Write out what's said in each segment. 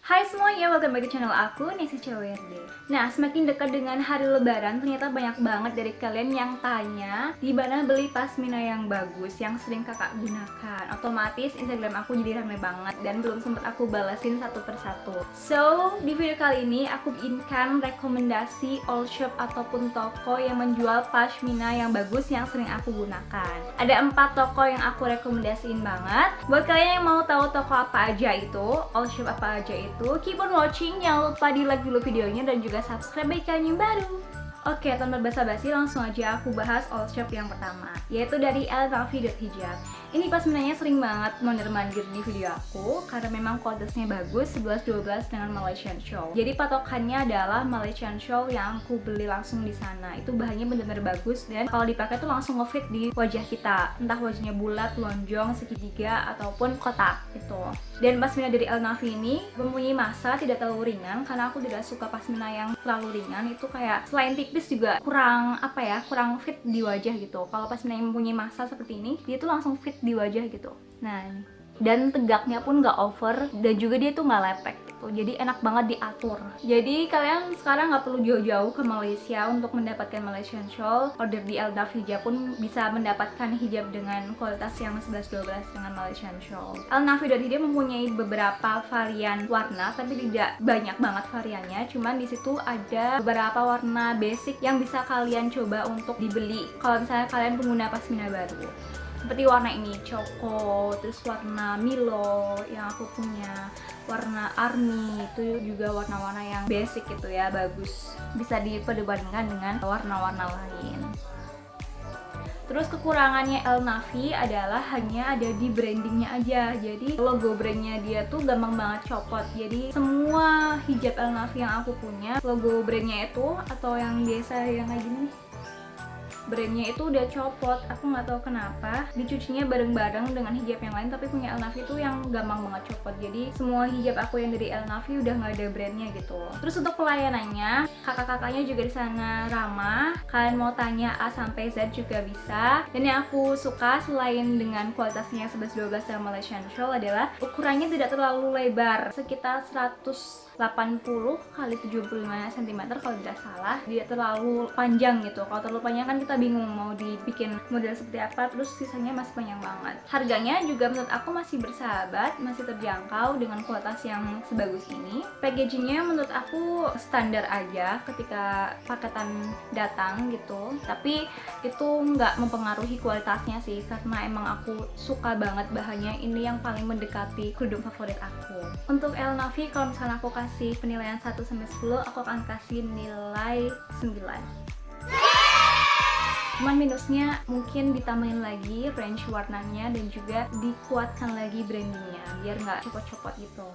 Hai semuanya, welcome back ke channel aku, Nesi CWRD. Nah, semakin dekat dengan hari lebaran, ternyata banyak banget dari kalian yang tanya di mana beli pasmina yang bagus, yang sering kakak gunakan. Otomatis Instagram aku jadi rame banget dan belum sempat aku balasin satu persatu. So, di video kali ini aku bikinkan rekomendasi all shop ataupun toko yang menjual pasmina yang bagus yang sering aku gunakan. Ada 4 toko yang aku rekomendasiin banget. Buat kalian yang mau tahu toko apa aja itu, all shop apa aja itu, keep on watching, jangan lupa di like dulu videonya dan juga subscribe bagi kalian yang baru. Oke, tanpa basa-basi langsung aja aku bahas all shop yang pertama, yaitu dari elnavi.hijab. Ini pasminanya sering banget mondar-mandir di video aku karena memang kualitasnya bagus, 11-12 dengan Malaysian Shawl. Jadi patokannya adalah Malaysian Shawl yang aku beli langsung di sana. Itu bahannya benar-benar bagus dan kalau dipakai tuh langsung ngefit di wajah kita. Entah wajahnya bulat, lonjong, segitiga ataupun kotak gitu. Dan pasmina dari Elnavi ini mempunyai massa tidak terlalu ringan karena aku tidak suka pasmina yang terlalu ringan. Itu kayak selain tipis juga kurang kurang fit di wajah gitu. Kalau pasmina yang mempunyai massa seperti ini, dia tuh langsung fit di wajah gitu. Nah, ini. Dan tegaknya pun nggak over dan juga dia tuh nggak lepek gitu. Jadi enak banget diatur. Jadi kalian sekarang nggak perlu jauh-jauh ke Malaysia untuk mendapatkan Malaysian Shawl. Order di Elnavi Hijab pun bisa mendapatkan hijab dengan kualitas yang 11-12 dengan Malaysian Shawl. Elnavi.hijab mempunyai beberapa varian warna tapi tidak banyak banget variannya. Cuman di situ ada beberapa warna basic yang bisa kalian coba untuk dibeli kalau misalnya kalian pengguna pasmina baru. Seperti warna ini Choco, terus warna Milo yang aku punya, warna Army itu juga warna-warna yang basic gitu ya, bagus, bisa diperbandingkan dengan warna-warna lain. Terus kekurangannya Elnavi adalah hanya ada di brandingnya aja. Jadi logo brandnya dia tuh gampang banget copot. Jadi semua hijab Elnavi yang aku punya, logo brandnya itu atau yang biasa yang kayak gini, brandnya itu udah copot. Aku nggak tahu kenapa, dicucinya bareng-bareng dengan hijab yang lain, tapi punya Elnavi tuh yang gampang banget copot. Jadi semua hijab aku yang dari Elnavi udah nggak ada brandnya gitu. Terus untuk pelayanannya, kakak-kakaknya juga di sana ramah. Kalian mau tanya A sampai Z juga bisa. Dan yang aku suka selain dengan kualitasnya 11-12 sama Malaysian Shawl adalah ukurannya tidak terlalu lebar, sekitar 180 kali 75 cm kalau tidak salah. Tidak terlalu panjang gitu. Kalau terlalu panjang kan kita bingung mau dibikin model seperti apa, terus sisanya masih panjang banget. Harganya juga menurut aku masih bersahabat, masih terjangkau dengan kualitas yang sebagus ini. Packagingnya menurut aku standar aja ketika paketan datang gitu, tapi itu nggak mempengaruhi kualitasnya sih, karena emang aku suka banget bahannya. Ini yang paling mendekati kerudung favorit aku. Untuk Elnavi kalau misalnya aku kasih penilaian 1-10, aku akan kasih nilai 9. Cuman minusnya mungkin ditambahin lagi range warnanya dan juga dikuatkan lagi brandingnya biar nggak copot-copot gitu.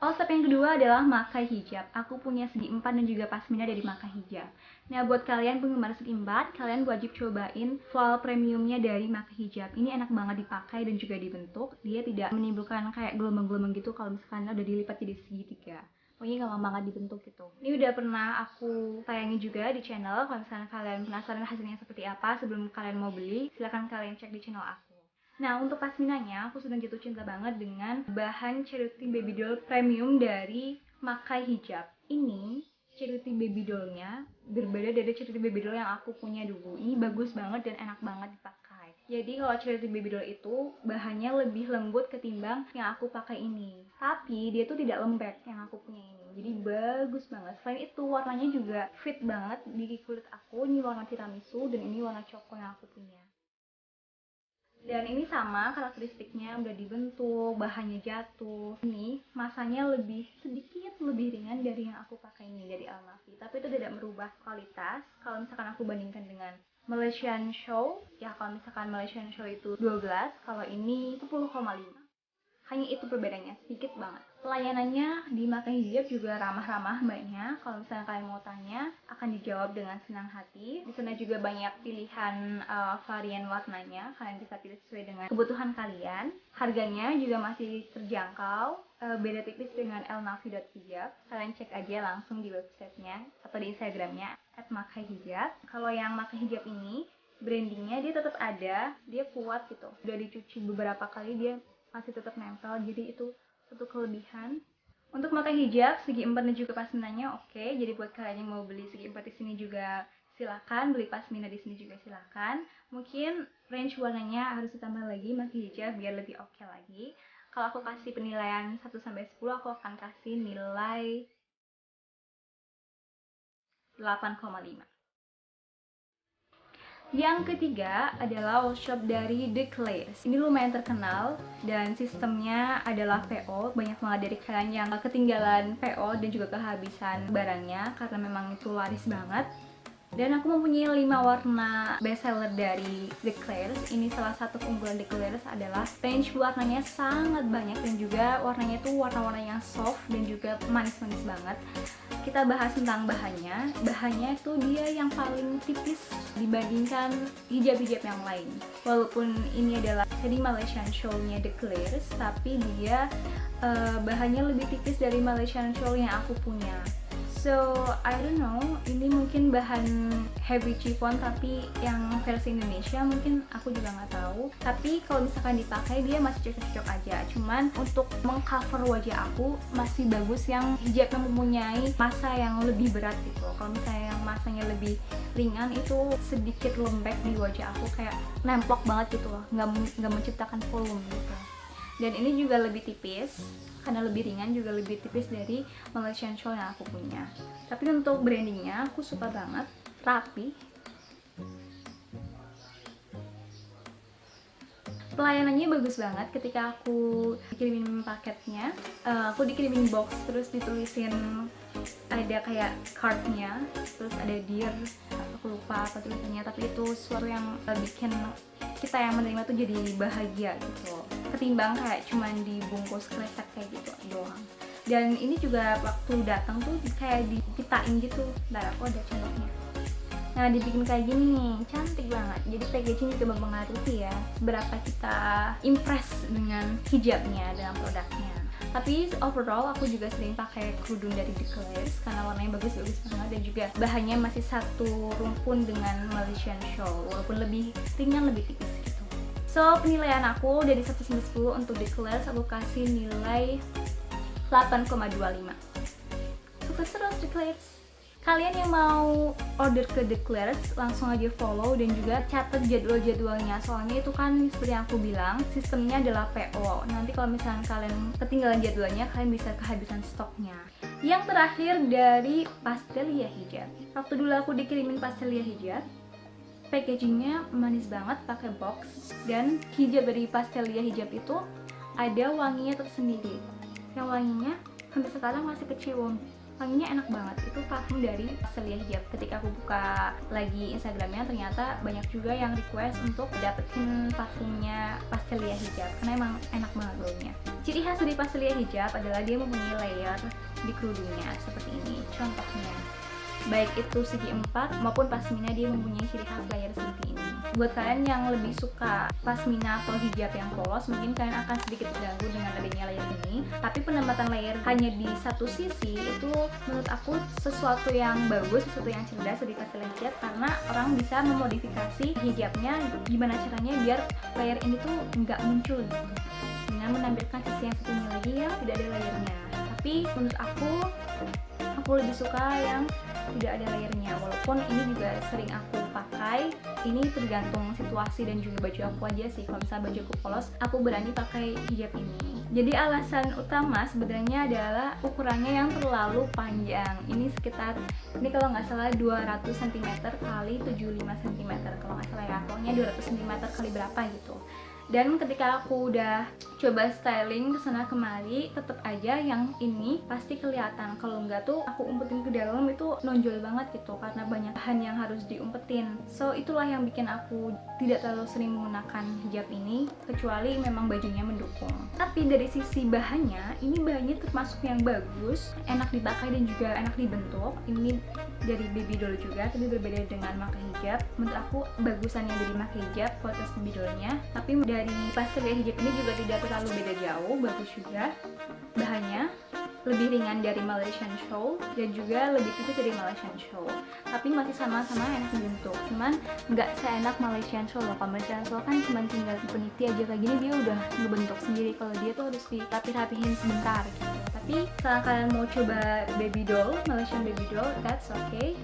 All step yang kedua adalah makai hijab. Aku punya segi 4 dan juga pasmina dari makai hijab. Nah, buat kalian penggemar segi 4, kalian wajib cobain voile premiumnya dari makai hijab. Ini enak banget dipakai dan juga dibentuk. Dia tidak menimbulkan kayak gelombang-gelombang gitu kalau misalkan udah dilipat jadi segitiga. Pokoknya gampang banget dibentuk gitu. Ini udah pernah aku tayangi juga di channel. Kalau misalnya kalian penasaran hasilnya seperti apa sebelum kalian mau beli, silahkan kalian cek di channel aku. Nah, untuk pasminanya aku sudah jatuh cinta banget dengan bahan Charity Baby Doll Premium dari Makai Hijab. Ini Charity Baby Doll-nya berbeda dari Charity Baby Doll yang aku punya dulu. Ini bagus banget dan enak banget dipakai. Jadi kalau Charity Baby Doll itu bahannya lebih lembut ketimbang yang aku pakai ini. Tapi dia tuh tidak lembek yang aku punya ini. Jadi bagus banget. Selain itu warnanya juga fit banget di kulit aku. Ini warna tiramisu dan ini warna coko yang aku punya. Dan ini sama karakteristiknya, udah dibentuk, bahannya jatuh. Ini masanya sedikit lebih ringan dari yang aku pakai ini dari Elnavi. Tapi itu tidak merubah kualitas. Kalau misalkan aku bandingkan dengan Malaysian Shawl, ya kalau misalkan Malaysian Shawl itu 12, kalau ini 10,5. Hanya itu perbedaannya, sedikit banget. Pelayanannya di Makai Hijab juga ramah-ramah mbaknya. Kalau misalnya kalian mau tanya, akan dijawab dengan senang hati. Di sana juga banyak pilihan varian warnanya. Kalian bisa pilih sesuai dengan kebutuhan kalian. Harganya juga masih terjangkau. Beda tipis dengan elnavi.hijab. Kalian cek aja langsung di websitenya atau di Instagramnya @makaihijab. Kalau yang Makai Hijab ini, brandingnya dia tetap ada, dia kuat gitu. Udah dicuci beberapa kali dia masih tetap nempel, jadi itu satu kelebihan. Untuk pakai hijab segi 4 dan juga pasminanya oke. Jadi buat kalian yang mau beli segi 4 di sini juga silakan, beli pasmina di sini juga silakan. Mungkin range warnanya harus ditambah lagi pakai hijab biar lebih oke lagi. Kalau aku kasih penilaian 1 sampai 10, aku akan kasih nilai 8,5. Yang ketiga adalah workshop dari The Clairs. Ini lumayan terkenal dan sistemnya adalah PO. Banyak banget dari kalian yang ketinggalan PO dan juga kehabisan barangnya karena memang itu laris banget. Dan aku mempunyai 5 warna bestseller dari The Clairs. Ini salah satu keunggulan The Clairs adalah range warnanya sangat banyak dan juga warnanya itu warna-warna yang soft dan juga manis-manis banget. Kita bahas tentang bahannya. Bahannya itu dia yang paling tipis dibandingkan hijab-hijab yang lain. Walaupun ini adalah jadi Malaysian show-nya The Clairs, tapi dia bahannya lebih tipis dari Malaysian show yang aku punya. So, I don't know, ini mungkin bahan heavy chiffon tapi yang versi Indonesia mungkin aku juga nggak tahu. Tapi kalau misalkan dipakai dia masih cocok-cocok aja. Cuman untuk mengcover wajah aku masih bagus yang hijab yang mempunyai massa yang lebih berat gitu. Kalau misalnya yang massanya lebih ringan itu sedikit lembek di wajah aku, kayak nemplok banget gitu loh, nggak menciptakan volume gitu. Dan ini juga lebih tipis, karena lebih ringan juga lebih tipis dari Malaysian Shawl yang aku punya. Tapi untuk brandingnya aku suka banget, rapi. Pelayanannya bagus banget ketika aku dikirimin paketnya. Aku dikirimin box terus ditulisin ada kayak cardnya, terus ada dear, aku lupa apa tulisannya, tapi itu sesuatu yang bikin kita yang menerima tuh jadi bahagia gitu, ketimbang kayak cuman dibungkus kresek kayak gitu doang. Dan ini juga waktu datang tuh kayak dipitain gitu. Ntar aku ada contohnya. Nah, dibikin kayak gini nih, cantik banget. Jadi packaging juga mempengaruhi ya seberapa kita impress dengan hijabnya dalam produknya. Tapi overall aku juga sering pakai kerudung dari The Clairs karena warnanya bagus-bagus banget dan juga bahannya masih satu rumpun dengan Malaysian Shawl walaupun lebih ringan, lebih tipis gitu. So, penilaian aku dari 1 sampai 10 untuk The Clairs aku kasih nilai 8,25. Sukses terus The Clairs. Kalian yang mau order ke The Clairs langsung aja follow dan juga catat jadwal-jadwalnya, soalnya itu kan seperti yang aku bilang sistemnya adalah PO. Nanti kalau misalnya kalian ketinggalan jadwalnya kalian bisa kehabisan stoknya. Yang terakhir dari Pastelia Hijab. Waktu dulu aku dikirimin Pastelia Hijab, packagingnya manis banget pakai box, dan hijab dari Pastelia Hijab itu ada wanginya tersendiri. Yang wanginya sampai sekarang masih kecium. Wanginya enak banget, itu parfum dari Pastelia Hijab. Ketika aku buka lagi Instagramnya ternyata banyak juga yang request untuk dapetin parfumnya Pastelia Hijab karena emang enak banget baunya. Ciri khas dari Pastelia Hijab adalah dia mempunyai layer di kerudungnya seperti ini contohnya. Baik itu segi 4 maupun pasmina dia mempunyai ciri khas layer seperti ini. Buat kalian yang lebih suka pasmina atau hijab yang polos, mungkin kalian akan sedikit terganggu dengan adanya layer ini. Tapi penempatan layer hanya di satu sisi itu menurut aku sesuatu yang bagus, sesuatu yang cerdas dari Pastelia Hijab karena orang bisa memodifikasi hijabnya gimana caranya biar layer ini tuh nggak muncul gitu, dengan menampilkan sisi yang satunya lagi yang tidak ada layernya. Tapi menurut aku lebih suka yang tidak ada layernya, walaupun ini juga sering aku pakai. Ini tergantung situasi dan juga baju aku aja sih. Kalau misalnya baju aku polos, aku berani pakai hijab ini. Jadi alasan utama sebenarnya adalah ukurannya yang terlalu panjang. Ini sekitar, ini kalau nggak salah 200 cm kali 75 cm kalau nggak salah ya, pokoknya 200 cm kali berapa gitu. Dan ketika aku udah coba styling kesana kemari, tetap aja yang ini pasti kelihatan. Kalau enggak tuh aku umpetin ke dalam itu nonjol banget gitu karena banyak bahan yang harus diumpetin. So itulah yang bikin aku tidak terlalu sering menggunakan hijab ini kecuali memang bajunya mendukung. Tapi dari sisi bahannya, ini bahannya termasuk yang bagus, enak dipakai dan juga enak dibentuk. Ini dari baby doll juga, tapi berbeda dengan pakai hijab. Menurut aku bagusannya dari pakai hijab kualitas baby dollnya, tapi dari Pastelia Hijab ini juga tidak terlalu beda jauh, bagus juga. Bahannya lebih ringan dari Malaysian Shawl dan juga lebih tipis dari Malaysian Shawl, tapi masih sama-sama enak dibentuk. Cuman nggak seenak Malaysian Shawl loh. Kalau Malaysian Shawl kan cuma tinggal peniti aja kayak gini, dia udah ngebentuk sendiri. Kalau dia tuh harus dirapi-rapihin sebentar gitu. Tapi Tapi kalau kalian mau coba baby doll, Malaysian baby doll, that's okay.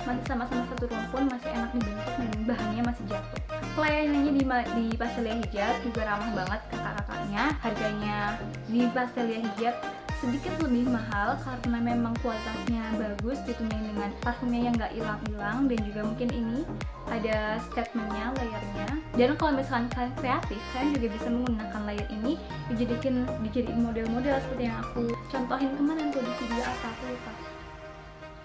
Masih sama-sama satu rumpun, masih enak dibentuk dan bahannya masih jatuh. Pelayanannya di Pastelia Hijab juga ramah banget ke kakak-kakaknya. Harganya di Pastelia Hijab sedikit lebih mahal karena memang kualitasnya bagus, ditunjang dengan parfumnya yang nggak hilang-hilang, dan juga mungkin ini ada statementnya, layernya. Dan kalau misalkan kalian kreatif, kalian juga bisa menggunakan layer ini dijadiin model-model seperti yang aku contohin kemarin tuh di video apa aku lupa,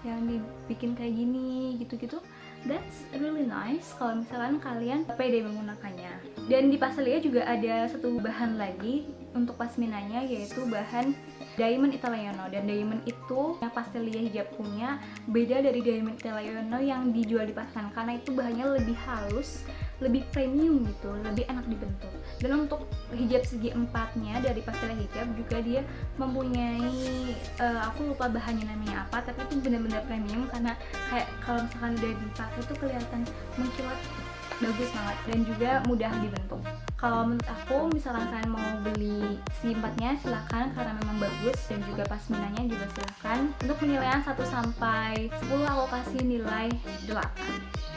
yang dibikin kayak gini gitu-gitu. That's really nice kalau misalkan kalian pede menggunakannya. Dan di Pastelia juga ada satu bahan lagi untuk pasminanya, yaitu bahan Diamond Italiano. Dan Diamond itu yang Pastelia Hijab punya beda dari Diamond Italiano yang dijual di pasaran, karena itu bahannya lebih halus, lebih premium gitu, lebih enak dibentuk. Dan untuk hijab segi empatnya dari Pastelia Hijab juga dia mempunyai aku lupa bahannya namanya apa, tapi itu benar-benar premium karena kayak kalau misalkan udah dipakai tuh kelihatan mengkilat, bagus banget dan juga mudah dibentuk. Kalau menurut aku, misalkan kalian mau beli si empatnya silahkan karena memang bagus, dan juga pasminanya juga silahkan. Untuk penilaian 1 sampai 10 aku kasih nilai 8.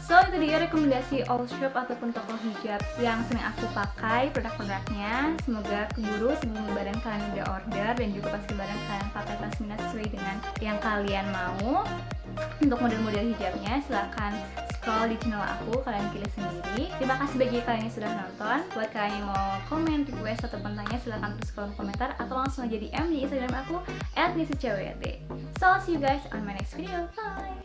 So itu dia rekomendasi all shop ataupun toko hijab yang sering aku pakai produk-produknya. Semoga keburu sebelum lebaran kalian udah order, dan juga pas lebaran kalian pakai pasmina sesuai dengan yang kalian mau. Untuk model-model hijabnya silahkan scroll di channel aku, kalian pilih sendiri. Terima kasih bagi kalian yang sudah nonton. Buat kalian yang mau komen, request, atau bertanya silahkan tulis kolom komentar atau langsung aja DM di Instagram aku @nisicwd. So see you guys on my next video. Bye.